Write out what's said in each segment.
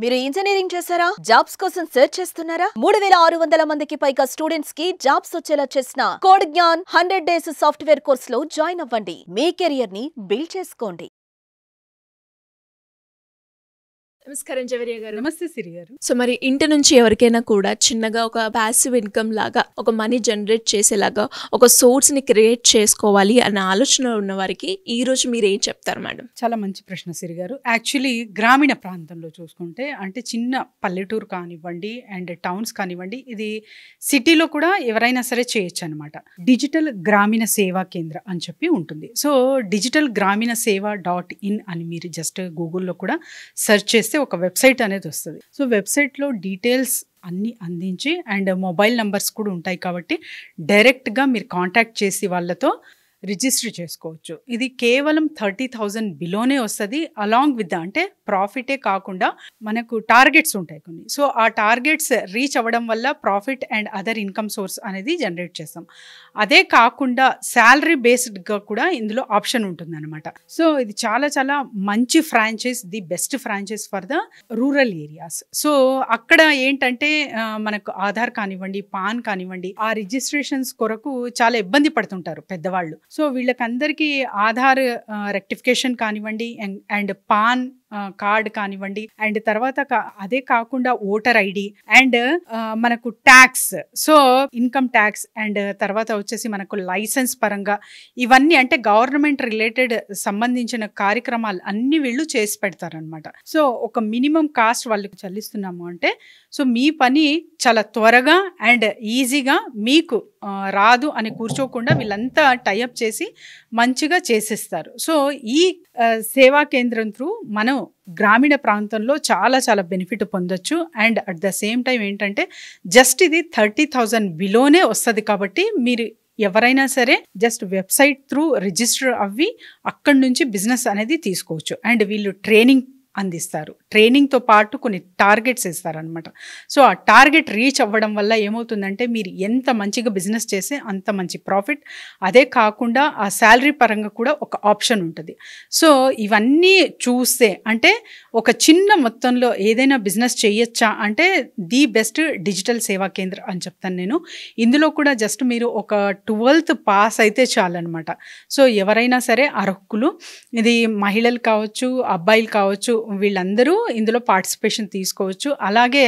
మీరు ఇంజనీరింగ్ చేశారా? జాబ్స్ కోసం సెర్చ్ చేస్తున్నారా? 3600 మందికి పైగా స్టూడెంట్స్ కి జాబ్స్ వచ్చేలా చేసిన కోడ్ జ్ఞాన్ 100 డేస్ సాఫ్ట్వేర్ కోర్సులో జాయిన్ అవ్వండి. మీ కెరియర్ ని బిల్డ్ చేసుకోండి. నమస్కారం జవేరియా గారు. నమస్తే సిరి గారు. సో మరి ఇంటి నుంచి ఎవరికైనా కూడా చిన్నగా ఒక ప్యాసివ్ ఇన్కమ్ లాగా ఒక మనీ జనరేట్ చేసేలాగా ఒక సోర్స్ ని క్రియేట్ చేసుకోవాలి అన్న ఆలోచన ఉన్న వారికి ఈ రోజు మీరు ఏం చెప్తారు మేడం? చాలా మంచి ప్రశ్న సిరి గారు. యాక్చువల్లీ గ్రామీణ ప్రాంతంలో చూసుకుంటే అంటే చిన్న పల్లెటూరు కానివ్వండి అండ్ టౌన్స్ కానివ్వండి, ఇది సిటీలో కూడా ఎవరైనా సరే చేయొచ్చు అనమాట. డిజిటల్ గ్రామీణ సేవా కేంద్ర అని చెప్పి ఉంటుంది. సో డిజిటల్ గ్రామీణ సేవ .in అని మీరు జస్ట్ గూగుల్లో కూడా సెర్చ్ చేస్తే ఒక వెబ్సైట్ అనేది వస్తుంది. సో వెబ్సైట్లో డీటెయిల్స్ అన్నీ అందించి అండ్ మొబైల్ నంబర్స్ కూడా ఉంటాయి కాబట్టి డైరెక్ట్గా మీరు కాంటాక్ట్ చేసి వాళ్ళతో రిజిస్టర్ చేసుకోవచ్చు. ఇది కేవలం 30,000 బిలోనే వస్తుంది. అలాంగ్ విత్ అంటే ప్రాఫిటే కాకుండా మనకు టార్గెట్స్ ఉంటాయి కొన్ని. సో ఆ టార్గెట్స్ రీచ్ అవ్వడం వల్ల profit and other income source అనేది జనరేట్ చేస్తాం. అదే కాకుండా శాలరీ బేస్డ్గా కూడా ఇందులో ఆప్షన్ ఉంటుంది అనమాట. సో ఇది చాలా చాలా మంచి franchise, the best franchise for the rural areas. So అక్కడ ఏంటంటే మనకు ఆధార్ కానివ్వండి, పాన్ కానివ్వండి, ఆ రిజిస్ట్రేషన్స్ కొరకు చాలా ఇబ్బంది పడుతుంటారు పెద్దవాళ్ళు. సో వీళ్ళకందరికీ ఆధార్ రెక్టిఫికేషన్ కానివ్వండి అండ్ పాన్ కార్డ్ కానివ్వండి అండ్ తర్వాత అదే కాకుండా ఓటర్ ఐడి అండ్ మనకు tax, so income tax and తర్వాత వచ్చేసి మనకు లైసెన్స్ పరంగా ఇవన్నీ అంటే గవర్నమెంట్ రిలేటెడ్ సంబంధించిన కార్యక్రమాలు అన్ని వీళ్ళు చేసి పెడతారనమాట. సో ఒక మినిమం కాస్ట్ వాళ్ళకి చెల్లిస్తున్నాము అంటే సో మీ పని చాలా త్వరగా అండ్ ఈజీగా మీకు రాదు అని కూర్చోకుండా వీళ్ళంతా టైఅప్ చేసి మంచిగా చేసేస్తారు. సో ఈ సేవా కేంద్రం త్రూ మనం గ్రామీణ ప్రాంతంలో చాలా చాలా బెనిఫిట్ పొందొచ్చు. And at the same time ఏంటంటే జస్ట్ ఇది 30,000 బిలోనే వస్తుంది కాబట్టి మీరు ఎవరైనా సరే జస్ట్ వెబ్సైట్ త్రూ రిజిస్టర్ అవ్వి అక్కడి నుంచి బిజినెస్ అనేది తీసుకోవచ్చు. అండ్ వీళ్ళు ట్రైనింగ్ అందిస్తారు. ట్రైనింగ్తో పాటు కొన్ని టార్గెట్స్ ఇస్తారనమాట. సో ఆ టార్గెట్ రీచ్ అవ్వడం వల్ల ఏమవుతుందంటే మీరు ఎంత మంచిగా బిజినెస్ చేస్తే అంత మంచి ప్రాఫిట్. అదే కాకుండా ఆ శాలరీ పరంగా కూడా ఒక ఆప్షన్ ఉంటుంది. సో ఇవన్నీ చూస్తే అంటే ఒక చిన్న మొత్తంలో ఏదైనా బిజినెస్ చేయొచ్చా అంటే ది బెస్ట్ డిజిటల్ సేవా కేంద్ర అని చెప్తాను నేను. ఇందులో కూడా జస్ట్ మీరు ఒక 12th పాస్ అయితే చాలన్నమాట. సో ఎవరైనా సరే అర్హులు, ఇది మహిళలు కావచ్చు, అబ్బాయిలు కావచ్చు, వీళ్ళందరూ ఇందులో పార్టిసిపేషన్ తీసుకోవచ్చు. అలాగే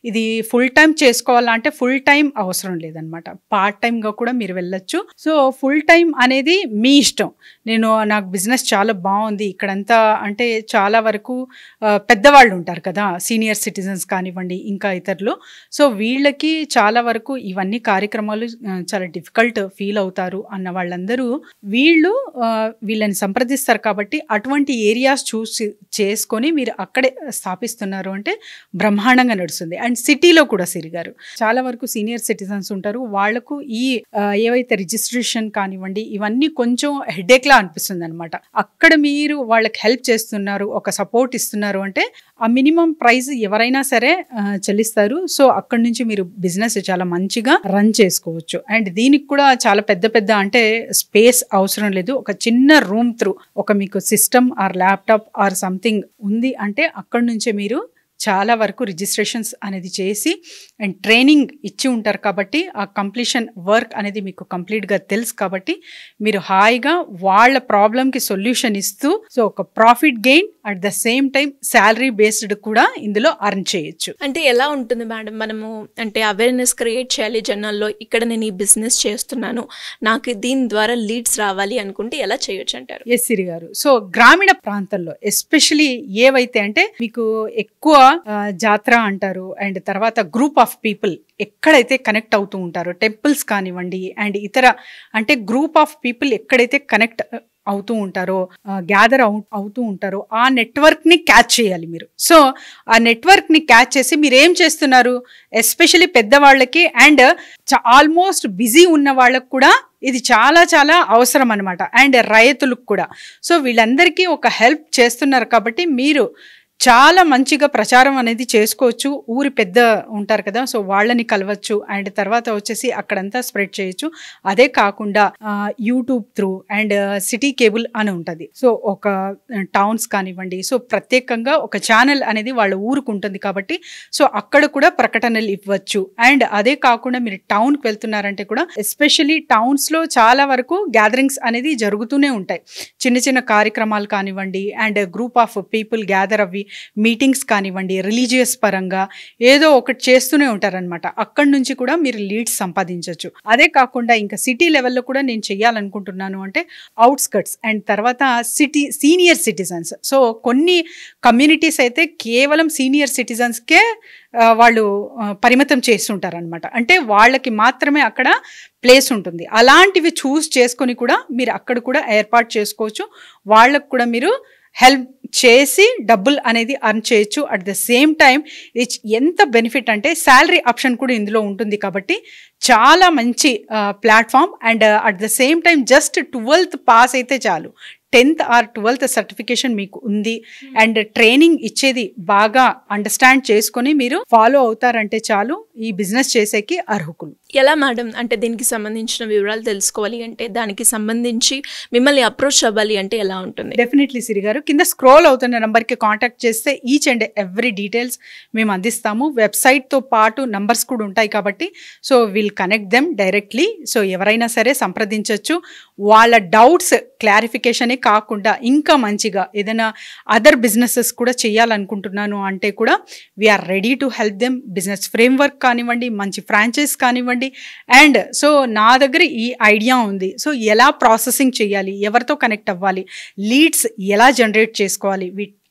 ఇది ఫుల్ టైం చేసుకోవాలంటే ఫుల్ టైం అవసరం లేదనమాట, పార్ట్ టైంగా కూడా మీరు వెళ్ళొచ్చు. సో ఫుల్ టైం అనేది మీ ఇష్టం. నాకు బిజినెస్ చాలా బాగుంది ఇక్కడంతా అంటే చాలా వరకు పెద్దవాళ్ళు ఉంటారు కదా, సీనియర్ సిటిజన్స్ కానివ్వండి ఇంకా ఇతరులు. సో వీళ్ళకి చాలా వరకు ఇవన్నీ కార్యక్రమాలు చాలా డిఫికల్ట్ ఫీల్ అవుతారు అన్న వాళ్ళందరూ వీళ్ళని సంప్రదిస్తారు. కాబట్టి అటువంటి ఏరియాస్ చూసి చేసుకొని మీరు అక్కడే స్థాపిస్తున్నారు అంటే బ్రహ్మాండంగా నడుస్తుంది. అండ్ సిటీలో కూడా సిరి గారు చాలా వరకు సీనియర్ సిటిజన్స్ ఉంటారు, వాళ్లకు ఈ ఏవైతే రిజిస్ట్రేషన్ కానివ్వండి ఇవన్నీ కొంచెం హెడేక్ లా అనిపిస్తుంది అనమాట. అక్కడ మీరు వాళ్ళకి హెల్ప్ చేస్తున్నారు, ఒక సపోర్ట్ ఇస్తున్నారు అంటే ఆ మినిమం ప్రైస్ ఎవరైనా సరే చెల్లిస్తారు. సో అక్కడి నుంచి మీరు బిజినెస్ చాలా మంచిగా రన్ చేసుకోవచ్చు. అండ్ దీనికి కూడా చాలా పెద్ద పెద్ద అంటే స్పేస్ అవసరం లేదు. ఒక చిన్న రూమ్ త్రూ ఒక మీకు system are laptop or something ఉంది అంటే అక్కడి నుంచే మీరు చాలా వరకు రిజిస్ట్రేషన్స్ అనేది చేసి అండ్ ట్రైనింగ్ ఇచ్చి ఉంటారు కాబట్టి ఆ కంప్లీషన్ వర్క్ అనేది మీకు కంప్లీట్గా తెలుసు కాబట్టి మీరు హాయిగా వాళ్ళ ప్రాబ్లంకి సొల్యూషన్ ఇస్తూ సో ఒక profit gain at the same time salary based కూడా ఇందులో అర్న్ చేయొచ్చు. అంటే ఎలా ఉంటుంది మేడం, మనము అంటే అవేర్నెస్ క్రియేట్ చేయాలి జనాల్లో, ఇక్కడ నేను ఈ బిజినెస్ చేస్తున్నాను, నాకు దీని ద్వారా లీడ్స్ రావాలి అనుకుంటే ఎలా చేయొచ్చు అంటారు? ఎస్ సిరి గారు. సో గ్రామీణ ప్రాంతాల్లో ఎస్పెషలీ ఏవైతే అంటే మీకు ఎక్కువ జాతర అంటారు అండ్ తర్వాత గ్రూప్ ఆఫ్ పీపుల్ ఎక్కడైతే కనెక్ట్ అవుతూ ఉంటారో, టెంపుల్స్ కానివ్వండి అండ్ ఇతర అంటే గ్రూప్ ఆఫ్ పీపుల్ ఎక్కడైతే కనెక్ట్ అవుతూ ఉంటారో, గ్యాదర్ అవుతూ ఉంటారో ఆ నెట్వర్క్ని క్యాచ్ చేయాలి మీరు. సో ఆ నెట్వర్క్ని క్యాచ్ చేసి మీరు ఏం చేస్తున్నారు, ఎస్పెషలీ పెద్దవాళ్ళకి అండ్ ఆల్మోస్ట్ బిజీ ఉన్న వాళ్ళకు కూడా ఇది చాలా చాలా అవసరం అనమాట. అండ్ రైతులకు కూడా. సో వీళ్ళందరికీ ఒక హెల్ప్ చేస్తున్నారు కాబట్టి మీరు చాలా మంచిగా ప్రచారం అనేది చేసుకోవచ్చు. ఊరి పెద్ద ఉంటారు కదా, సో వాళ్ళని కలవచ్చు అండ్ తర్వాత వచ్చేసి అక్కడంతా స్ప్రెడ్ చేయొచ్చు. అదే కాకుండా YouTube through and city cable అని ఉంటుంది. సో ఒక టౌన్స్ కానివ్వండి, సో ప్రత్యేకంగా ఒక ఛానల్ అనేది వాళ్ళ ఊరికి ఉంటుంది కాబట్టి సో అక్కడ కూడా ప్రకటనలు ఇవ్వచ్చు. అండ్ అదే కాకుండా మీరు టౌన్కి వెళ్తున్నారంటే కూడా ఎస్పెషల్లీ టౌన్స్లో చాలా వరకు గ్యాదరింగ్స్ అనేది జరుగుతూనే ఉంటాయి. చిన్న చిన్న కార్యక్రమాలు కానివ్వండి and group of people gather అవ్వి మీటింగ్స్ కానివ్వండి, రిలీజియస్ పరంగా ఏదో ఒకటి చేస్తూనే ఉంటారనమాట. అక్కడి నుంచి కూడా మీరు లీడ్స్ సంపాదించవచ్చు. అదే కాకుండా ఇంకా సిటీ లెవెల్లో కూడా నేను చెయ్యాలనుకుంటున్నాను అంటే అవుట్స్కట్స్ అండ్ తర్వాత సీనియర్ సిటిజన్స్. సో కొన్ని కమ్యూనిటీస్ అయితే కేవలం సీనియర్ సిటిజన్స్కే వాళ్ళు పరిమితం చేస్తుంటారనమాట. అంటే వాళ్ళకి మాత్రమే అక్కడ ప్లేస్ ఉంటుంది. అలాంటివి చూస్ చేసుకొని కూడా మీరు అక్కడ కూడా ఏర్పాటు చేసుకోవచ్చు. వాళ్ళకు కూడా మీరు హెల్ప్ చేసి డబ్బులు అనేది అర్న్ చేయొచ్చు. అట్ ద సేమ్ టైం ఎంత బెనిఫిట్ అంటే శాలరీ ఆప్షన్ కూడా ఇందులో ఉంటుంది కాబట్టి చాలా మంచి platform. And at the same time just 12th pass అయితే చాలు, 10th ఆర్ 12th సర్టిఫికేషన్ మీకు ఉంది అండ్ ట్రైనింగ్ ఇచ్చేది బాగా అండర్స్టాండ్ చేసుకొని మీరు ఫాలో అవుతారంటే చాలు ఈ బిజినెస్ చేసేకి అర్హులు. ఎలా మేడం, అంటే దీనికి సంబంధించిన వివరాలు తెలుసుకోవాలి అంటే, దానికి సంబంధించి మిమ్మల్ని అప్రోచ్ అవ్వాలి అంటే ఎలా ఉంటుంది? డెఫినెట్లీ సిరి గారు, కింద స్క్రోల్ అవుతున్న నెంబర్కి కాంటాక్ట్ చేస్తే ఈచ్ అండ్ ఎవ్రీ డీటెయిల్స్ మేము అందిస్తాము. వెబ్సైట్తో పాటు నంబర్స్ కూడా ఉంటాయి కాబట్టి so will connect them directly. So ఎవరైనా సరే సంప్రదించవచ్చు. వాళ్ళ డౌట్స్ క్లారిఫికేషనే కాకుండా ఇంకా మంచిగా ఏదైనా అదర్ బిజినెసెస్ కూడా చేయాలనుకుంటున్నాను అంటే కూడా we're ready to help them. Business framework కానివ్వండి, మంచి ఫ్రాంచైజ్ కానివ్వండి. అండ్ సో నా దగ్గర ఈ ఐడియా ఉంది. సో ఎలా ప్రాసెసింగ్ చేయాలి, ఎవరితో కనెక్ట్ అవ్వాలి, లీడ్స్ ఎలా జనరేట్ చేసుకోవాలి,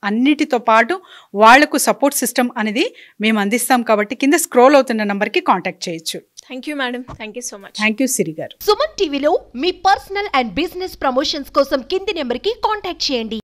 అన్నిటితో పాటు వాళ్లకు సపోర్ట్ సిస్టమ్ అనేది మేము అందిస్తాం కాబట్టి కింద స్క్రోల్ అవుతున్న నంబర్కి కాంటాక్ట్ చేయొచ్చు. Thank you madam, thank you so much. Thank you Siri garu. Suman టీవీలో మీ పర్సనల్ అండ్ బిజినెస్ ప్రమోషన్స్ కోసం కింది నెంబర్కి కాంటాక్ట్ చేయండి.